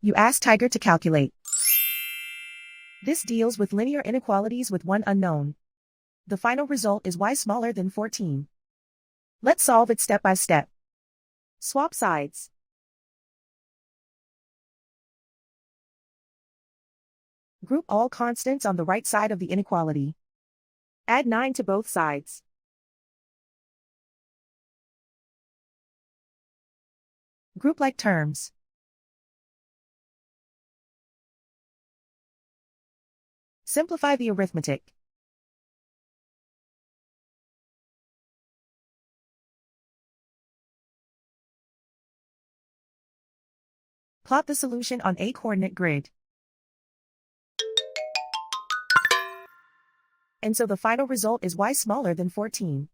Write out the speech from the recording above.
You ask Tiger to calculate. This deals with linear inequalities with one unknown. The final result is y smaller than 14. Let's solve it step by step. Swap sides. Group all constants on the right side of the inequality. Add 9 to both sides. Group like terms. Simplify the arithmetic. Plot the solution on a coordinate grid. And so the final result is y smaller than 14.